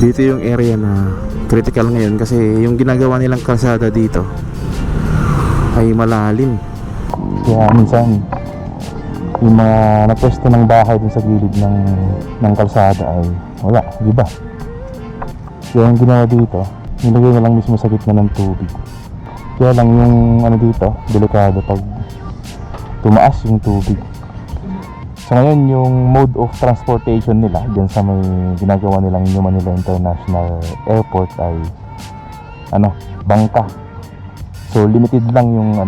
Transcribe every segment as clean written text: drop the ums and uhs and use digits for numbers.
Dito yung area na critical ngayon kasi yung ginagawa nilang kalsada dito ay malalim. Kaya minsan yung mga napwesto ng bahay dun sa gilid ng kalsada ay wala, di ba? Kaya yung ginawa dito, nilagay na lang mismo sa gitna ng tubig. Kaya lang yung ano dito, delikado pag tumaas yung tubig. So ngayon yung mode of transportation nila dyan sa may ginagawa nilang New Manila International Airport ay bangka. So limited lang yung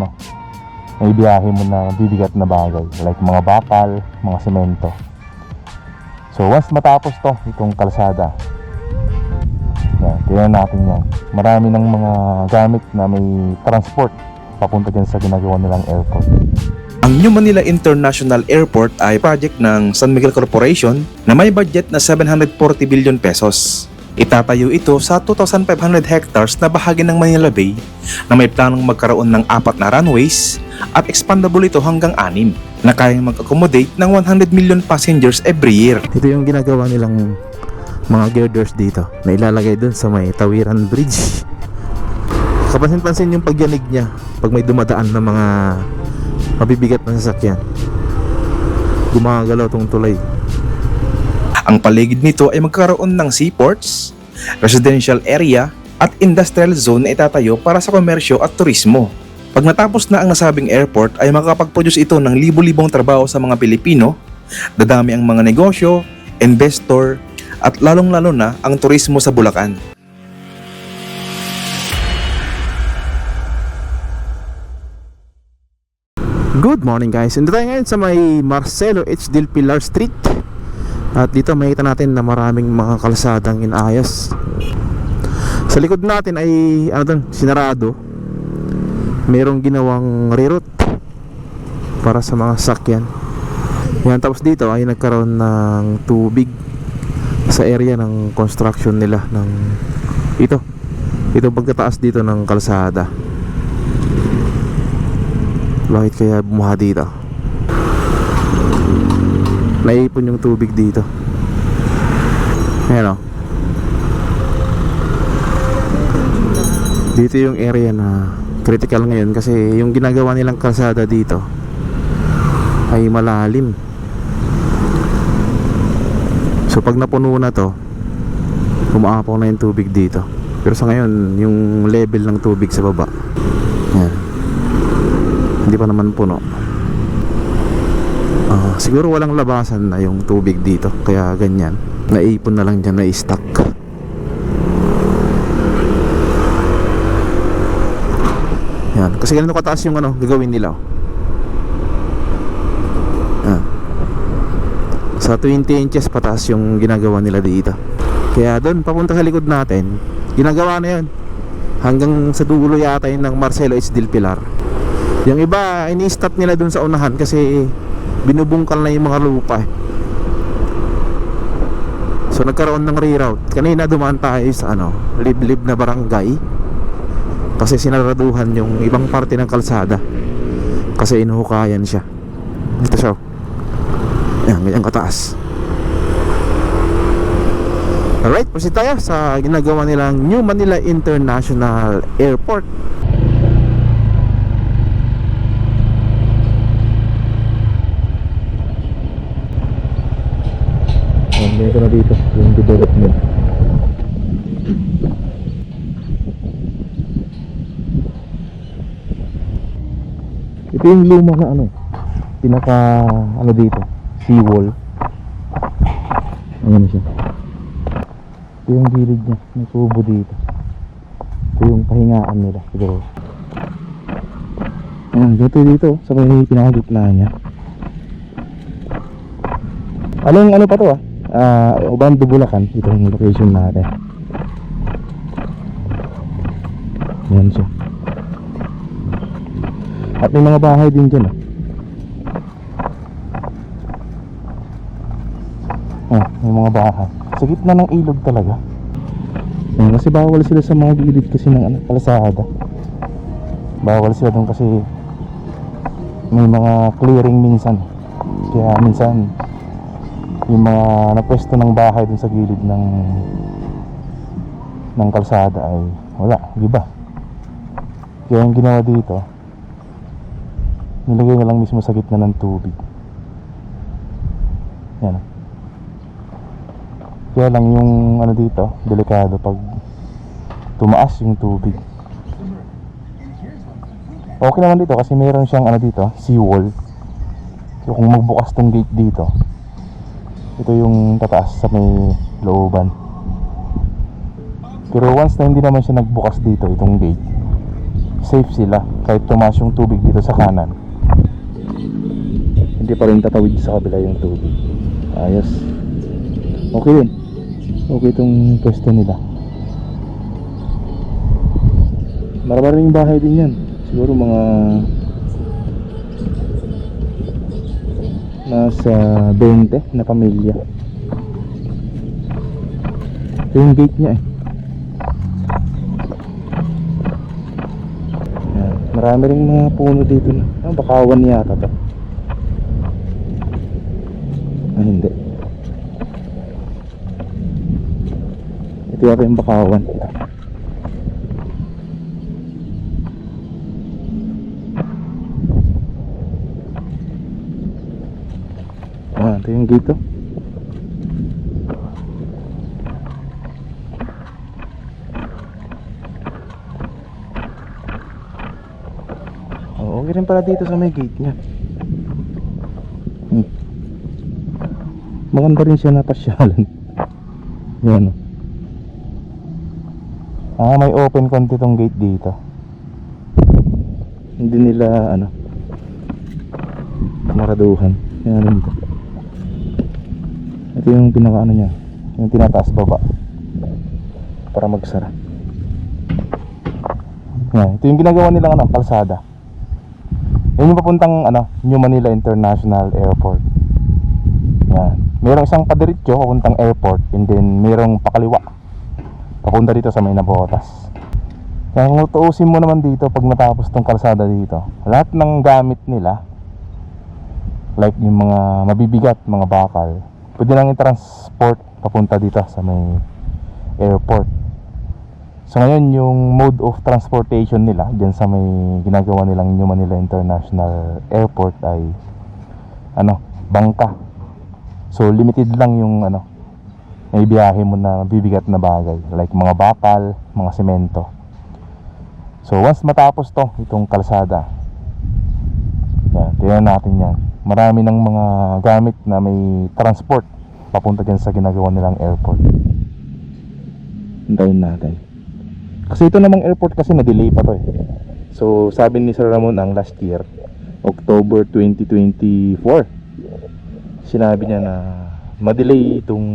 may biyahe mo na bibigat na bagay like mga bakal, mga semento. So once matapos to itong kalsada, tingnan natin yan. Marami ng mga gamit na may transport papunta dyan sa ginagawa nilang airport. Ang New Manila International Airport ay project ng San Miguel Corporation na may budget na 740 billion pesos. Itatayo ito sa 2,500 hectares na bahagi ng Manila Bay na may planong magkaroon ng 4 na runways at expandable ito hanggang 6 na kayang mag-accommodate ng 100 million passengers every year. Ito yung ginagawa nilang mga girders dito na ilalagay dun sa may Tawiran Bridge. Kapansin-pansin yung pagyanig niya pag may dumadaan na mga mabibigat na sasakyan. Gumagalaw tong tulay. Ang paligid nito ay magkaroon ng seaports, residential area at industrial zone na itatayo para sa komersyo at turismo. Pag natapos na ang nasabing airport ay makakapag-produce ito ng libo-libong trabaho sa mga Pilipino, dadami ang mga negosyo, investor at lalong-lalo na ang turismo sa Bulacan. Good morning guys, nandito tayo ngayon sa may Marcelo H. Del Pilar Street. At dito makikita natin na maraming mga kalsadang inaayos. Sa likod natin ay sinarado. Merong ginawang reroute para sa mga sakyan. Yan, tapos dito ay nagkaroon ng tubig sa area ng construction nila ng ito pagkataas dito ng kalsada. Bakit kaya bumuha dito? Naipon yung tubig dito. Ayan o. Dito yung area na critical ngayon kasi yung ginagawa nilang kalsada dito ay malalim. So pag napuno na to, umaapaw na yung tubig dito. Pero sa ngayon, yung level ng tubig sa baba, yan, hindi pa naman puno. Siguro walang labasan na yung tubig dito, kaya ganyan, naipon na lang dyan, na-stuck. Yan, kasi ganito kataas yung gagawin nila. Yan. Sa 20 inches pataas yung ginagawa nila dito. Kaya doon papunta sa likod natin, ginagawa na yan hanggang sa dulo yata yun ng Marcelo H. Del Pilar. Yung iba ini-stop nila dun sa unahan kasi binubungkal na yung mga lupa So nagkaroon ng reroute. Kanina dumaan tayo sa liblib na barangay kasi sinaraduhan yung ibang parte ng kalsada kasi inuhukayan siya. Ito siya. Yan, ganyan kataas. Alright, proceed tayo sa ginagawa nilang New Manila International Airport. Ito na dito yung development. Ito yung luma na pinaka dito, seawall. Ano siya? Ito yung gilid niya, may tubo dito. Ito yung pahingaan nila siguro. Dito sa may pinakagitna niya. Anong pa to Ubando, Bulacan. Ito yung location natin. Yan siya. At may mga bahay din dyan may mga bahay sa gitna ng ilog talaga. Kasi bawal sila sa mga gilid kasi ng kalsada. Bawal sila doon kasi may mga clearing minsan. Kaya minsan yung mga napwesto ng bahay dun sa gilid ng kalsada ay wala, iba. Kaya yung ginawa dito, nilagay na lang mismo sa gitna ng tubig. Yan. Kaya lang yung ano dito, delikado pag tumaas yung tubig. Okay naman dito kasi meron siyang ano dito, seawall. So kung magbukas tong gate dito, ito yung tataas sa may looban. Pero once na hindi naman siya nagbukas dito, itong gate, safe sila kahit tumaas yung tubig dito sa kanan. Hindi pa rin tatawid sa kabila yung tubig. Ayos. Okay din. Okay itong pwesto nila. Maraming bahay din yan. Siguro mga nasa 20 na pamilya. Ito yung gate niya eh. Yan. Marami rin mga puno dito na. Bakawan yata to. Hindi. Ito yata yung bakawan. Ito yung gate oh. Okay rin pala dito sa may gate nya. Maganda rin siya na pasyalan. Yan oh. May open konti tong gate dito. Hindi nila naraduhan. Yan dito. Ito yung pinaka niya, yung tinataas baba para magsara. Yan, ito yung ginagawa nilang kalsada. Yan yung papuntang New Manila International Airport. Yan. Mayroong isang padiretso papuntang airport, and then mayroong pakaliwa papunta dito sa may Navotas. Kaya kung tuusin mo naman dito pag natapos tong kalsada dito, lahat ng gamit nila, like yung mga mabibigat, mga bakal, pwede lang i-transport papunta dito sa may airport. So ngayon yung mode of transportation nila dyan sa may ginagawa nilang New Manila International Airport ay bangka. So limited lang yung may biyahe mo na bibigat na bagay, like mga bakal, mga semento. So once matapos itong kalsada, yan, tingnan natin yan. Marami ng mga gamit na may transport papunta dyan sa ginagawa nilang airport. Hintayin natin. Kasi ito namang airport kasi na-delay pa to eh. So sabi ni Sir Ramon ang last year, October 2024, sinabi niya na ma-delay itong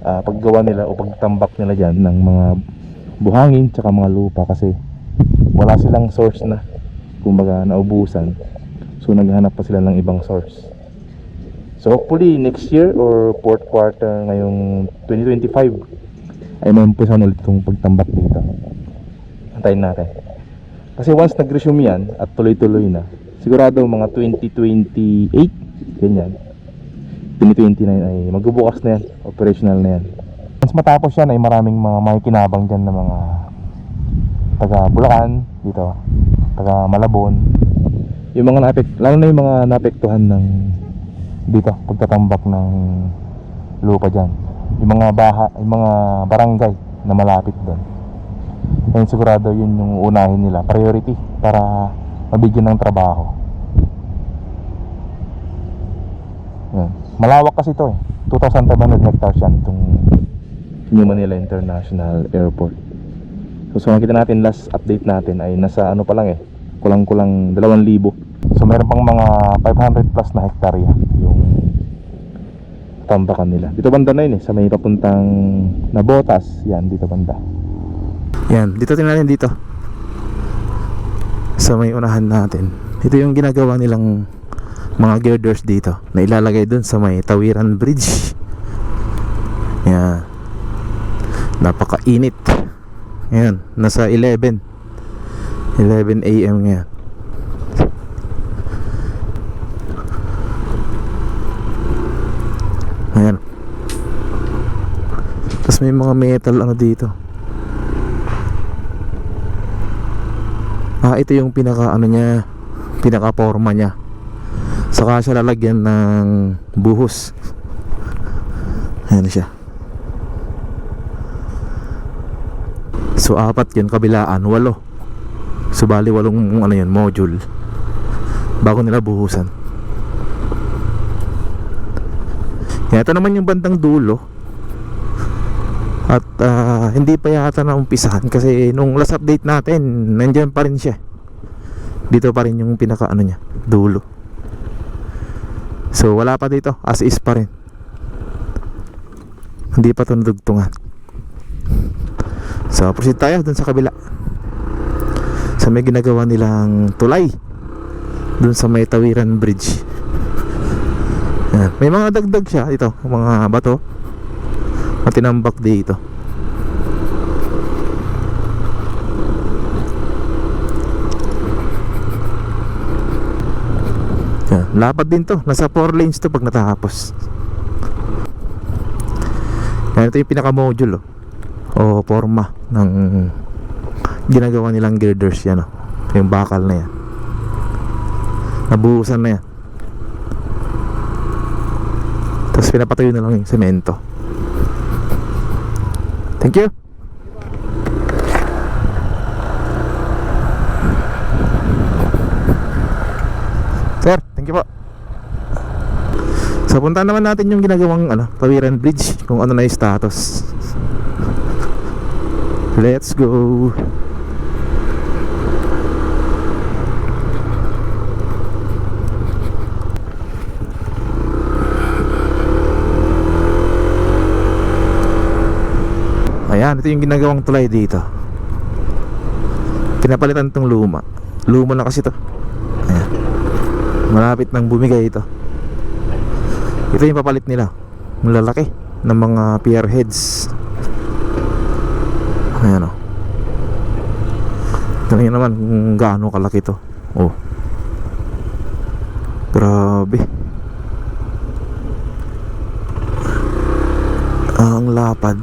paggawa nila o pagtambak nila dyan ng mga buhangin tsaka mga lupa kasi wala silang source na, kumbaga naubusan. So naghahanap pa sila ng ibang source. So hopefully next year or fourth quarter ngayong 2025 ay maumpisan ulit itong pagtambak dito. Antayin natin. Kasi once nag-resume yan at tuloy-tuloy na, sigurado mga 2028 ganyan, 2029 ay magbubukas na yan, operational na yan. Once matapos yan ay maraming mga makikinabang dyan na mga taga Bulacan dito, taga Malabon, yung mga lalo na yung mga naapektuhan ng dito pagtatambak ng lupa dyan, yung mga yung mga barangay na malapit doon. Kaya sigurado yun yung unahin nila, priority para mabigyan ng trabaho. Yan. Malawak kasi ito eh, 2,500 hectares yan itong New Manila International Airport. So makita natin, last update natin ay nasa pa lang eh, kulang-kulang 2,000. So meron pang mga 500 plus na hektarya yung tambakan nila. Dito banda na yun eh, sa may papuntang Navotas. Yan, dito banda. Yan, dito tingnan natin dito. Sa may unahan natin. Ito yung ginagawa nilang mga girders dito na ilalagay dun sa may Tawiran Bridge. Yan. Napakainit. Yan, nasa 11 AM ngayon. Ayan. Tapos may mga metal dito. Ito yung pinaka ano niya, pinaka forma niya. Saka siya lalagyan ng buhos. Ayan siya. So 4 yun, kabilaan 8. So bali 8 ano yun, module bago nila buhusan. Ito naman yung bandang dulo. At hindi pa yata na umpisahan kasi nung last update natin nandiyan pa rin siya. Dito pa rin yung pinaka ano niya, dulo. So wala pa dito, as is pa rin. Hindi pa ito nadugtungan. So proceed tayo dun sa kabila. Sa may ginagawa nilang tulay dun sa may Tawiran Bridge. Yan. May mga dagdag siya ito, mga bato matinambak dito. Yan. Lapad din to, nasa 4 lanes to pag natapos. Yan, ito yung pinaka module o forma ng ginagawa nilang girders. Yan yung bakal na yan, nabuhusan na yan. Tapos pinapatayo na lang yung semento. Thank you. Sir, thank you po. So punta naman natin yung ginagawang Tawiran Bridge, kung ano na yung status. Let's go. Ayan, ito yung ginagawang tulay dito. Pinapalitan tong luma. Luma na kasi to. Ayan. Malapit nang bumigay ito. Ito yung papalit nila. Malalaki ng mga pier heads. Ayan o. Tingnan naman kung gaano kalaki to. Oh. Grabe. Ang lapad.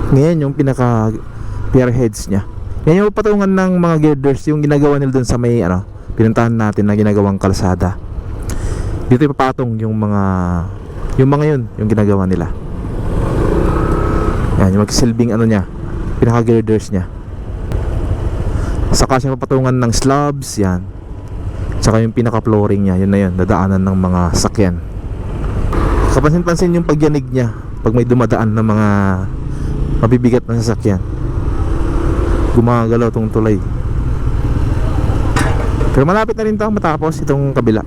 Ngayon yung pinaka pier heads nya. Yan yung patungan ng mga girders, yung ginagawa nila dun sa may pinuntahan natin na ginagawang kalsada. Dito ipapatong yung mga yun, yung ginagawa nila. Yan, yung magsilbing nya, pinaka girders nya. Saka siya papatungan ng slabs, yan. Saka yung pinaka flooring nya, yun na yun, dadaanan ng mga sakyan. Kapansin-pansin yung pagyanig nya pag may dumadaan ng mga mabibigat na sasakyan. Gumagalaw tong tulay. Pero malapit na rin to matapos itong kabila.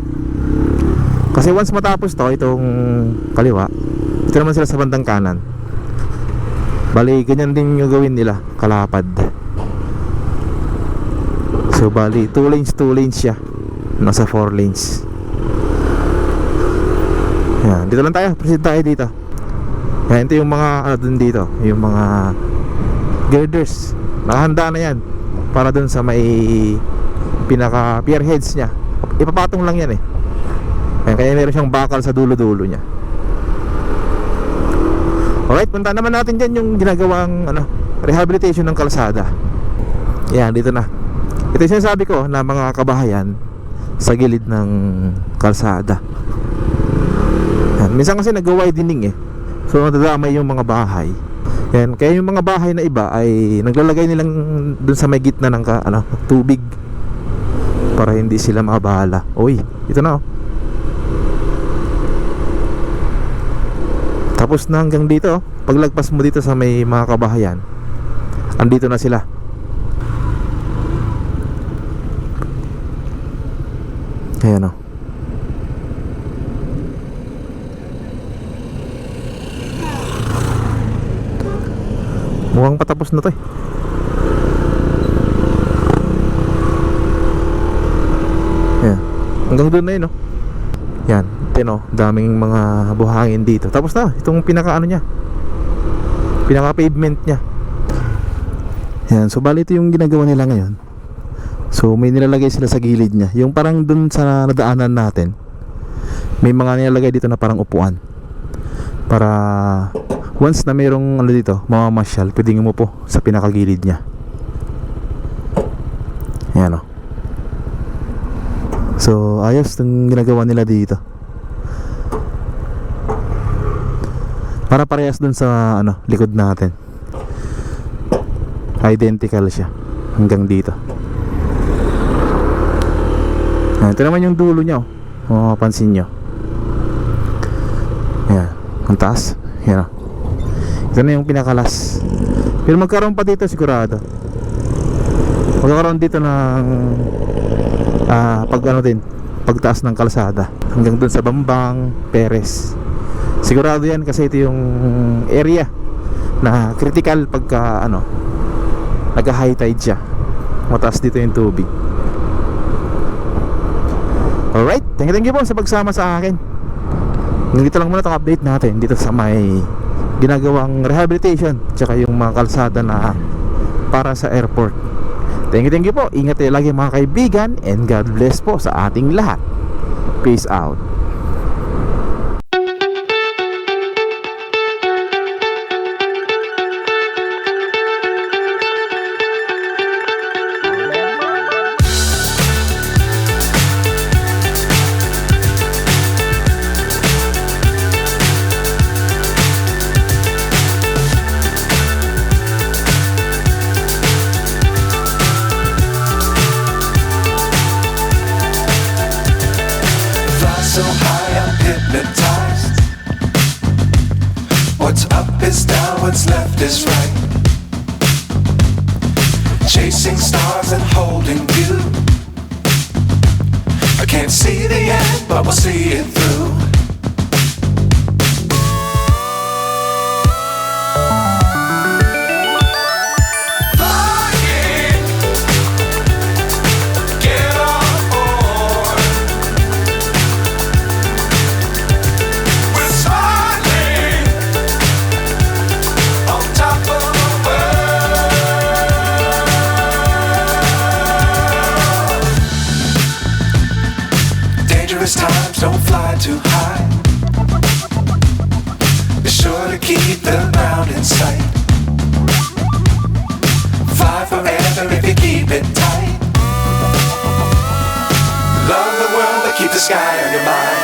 Kasi once matapos to, itong kaliwa, ito naman sila sa bandang kanan. Bali, ganyan din yung gawin nila, kalapad. So bali, 2 lanes siya. Nasa 4 lanes. Yan, dito lang tayo, proceed tayo dito. Yan, ito yung mga dun dito, yung mga girders. Nakahanda na yan para dun sa may pinaka pier heads nya. Ipapatong lang yan Yan, kaya meron siyang bakal sa dulo-dulo nya. Alright, punta naman natin dyan yung ginagawang rehabilitation ng kalsada. Yan, dito na. Ito yung sinasabi ko na mga kabahayan sa gilid ng kalsada. Yan, minsan kasi nag-widening so nadadamay yung mga bahay. Yan, kaya yung mga bahay na iba ay naglalagay nilang dun sa may gitna ng tubig para hindi sila mabala. Uy, ito na Tapos na hanggang dito. Paglagpas mo dito sa may mga kabahayan, andito na sila. Ayan mukhang patapos na to Yan. Hanggang doon na yun Yan, daming mga buhangin dito. Tapos na, itong pinaka nya, pinaka pavement nya. Yan, so bali ito yung ginagawa nila ngayon. So may nilalagay sila sa gilid nya. Yung parang doon sa nadaanan natin, may mga nilalagay dito na parang upuan, para once na mayroong dito mamamasyal, pwedeng umupo sa pinakagilid nya. Ayan o. So ayos itong ginagawa nila dito. Para parehas dun sa likod natin. Identical siya hanggang dito. Ito naman yung dulo niya, kung mapapansin nyo. Ayan, ang taas. Ayan. Ito na yung pinakalas. Pero magkaroon pa dito sigurado. Magkakaroon dito ng pagtaas ng kalsada hanggang dun sa Bambang, Perez. Sigurado yan kasi ito yung area na critical pagka nagka-high tide siya. Mataas dito yung tubig. Alright, thank you po sa pagsama sa akin. Dito lang muna itong update natin dito sa may ginagawang rehabilitation tsaka yung mga kalsada na para sa airport. Thank you po. Ingat tayo lagi mga kaibigan, and God bless po sa ating lahat. Peace out. So high I'm hypnotized. What's up is down, what's left is right. Chasing stars and holding you. I can't see the end, but we'll see it through. Times don't fly too high. Be sure to keep the ground in sight. Fly forever if you keep it tight. Love the world but keep the sky on your mind.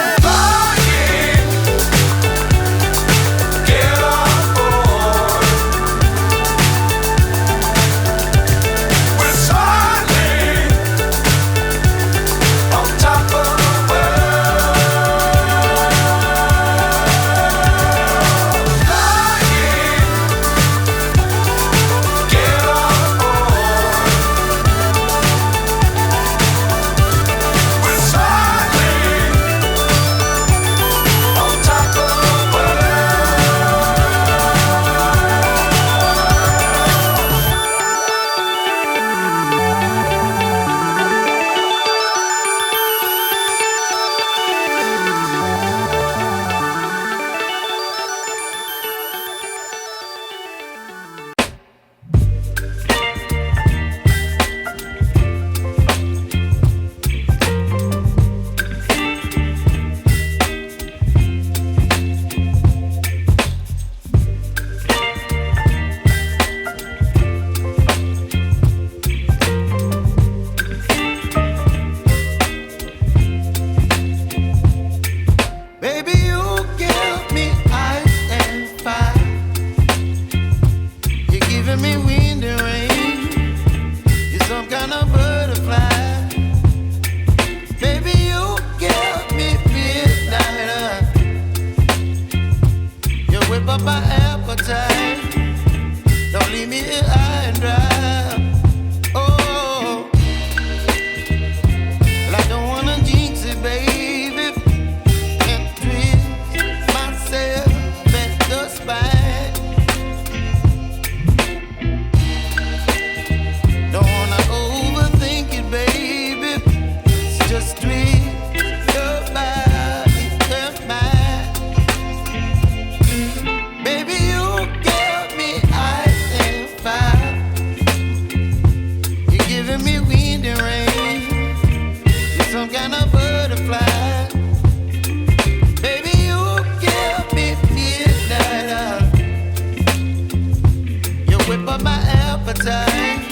Whip up my appetite.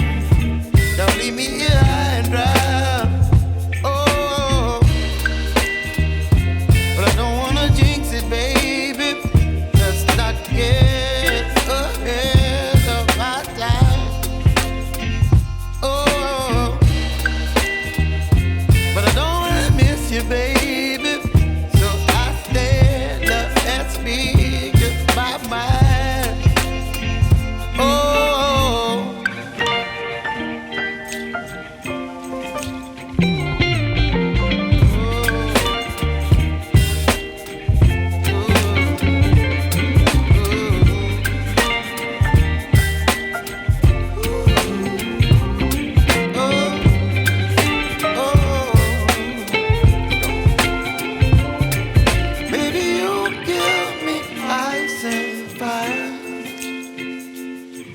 Don't leave me here high and dry.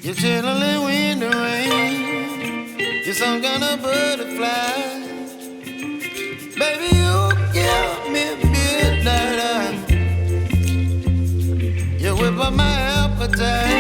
You're chilling in the rain. You're some kind of butterfly. Baby, you give me midnight. You whip up my appetite.